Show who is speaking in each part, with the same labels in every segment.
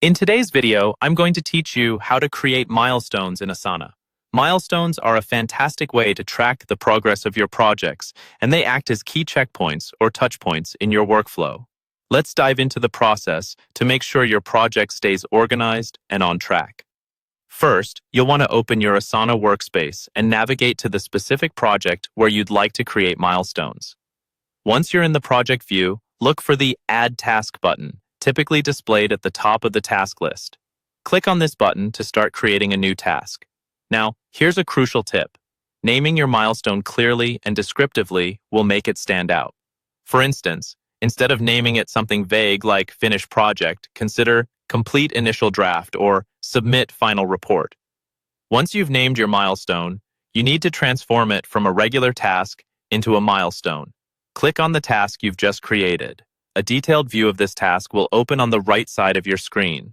Speaker 1: In today's video, I'm going to teach you how to create milestones in Asana. Milestones are a fantastic way to track the progress of your projects, and they act as key checkpoints or touchpoints in your workflow. Let's dive into the process to make sure your project stays organized and on track. First, you'll want to open your Asana workspace and navigate to the specific project where you'd like to create milestones. Once you're in the project view, look for the Add Task button, typically displayed at the top of the task list. Click on this button to start creating a new task. Now, here's a crucial tip. Naming your milestone clearly and descriptively will make it stand out. For instance, instead of naming it something vague like Finish Project, consider Complete Initial Draft or Submit Final Report. Once you've named your milestone, you need to transform it from a regular task into a milestone. Click on the task you've just created. A detailed view of this task will open on the right side of your screen.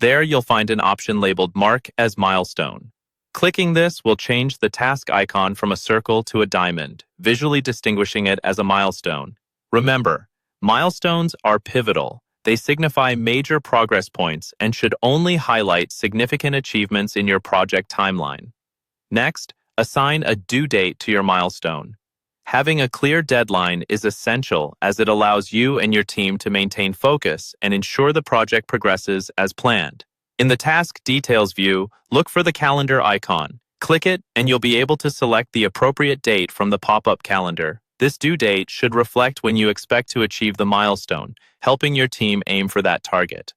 Speaker 1: There you'll find an option labeled Mark as Milestone. Clicking this will change the task icon from a circle to a diamond, visually distinguishing it as a milestone. Remember, milestones are pivotal. They signify major progress points and should only highlight significant achievements in your project timeline. Next, assign a due date to your milestone. Having a clear deadline is essential as it allows you and your team to maintain focus and ensure the project progresses as planned. In the Task Details view, look for the calendar icon. Click it and you'll be able to select the appropriate date from the pop-up calendar. This due date should reflect when you expect to achieve the milestone, helping your team aim for that target.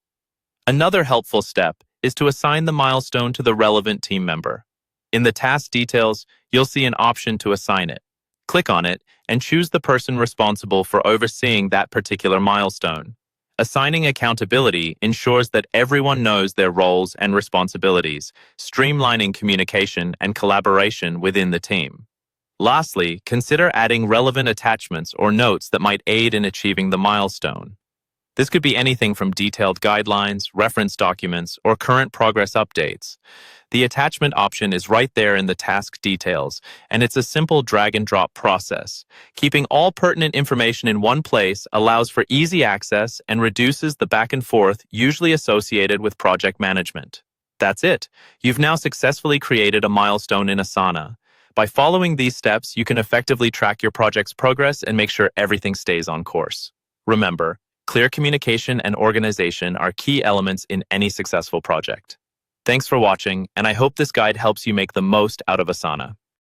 Speaker 1: Another helpful step is to assign the milestone to the relevant team member. In the Task Details, you'll see an option to assign it. Click on it and choose the person responsible for overseeing that particular milestone. Assigning accountability ensures that everyone knows their roles and responsibilities, streamlining communication and collaboration within the team. Lastly, consider adding relevant attachments or notes that might aid in achieving the milestone. This could be anything from detailed guidelines, reference documents, or current progress updates. The attachment option is right there in the task details, and it's a simple drag-and-drop process. Keeping all pertinent information in one place allows for easy access and reduces the back and forth usually associated with project management. That's it. You've now successfully created a milestone in Asana. By following these steps, you can effectively track your project's progress and make sure everything stays on course. Remember, clear communication and organization are key elements in any successful project. Thanks for watching, and I hope this guide helps you make the most out of Asana.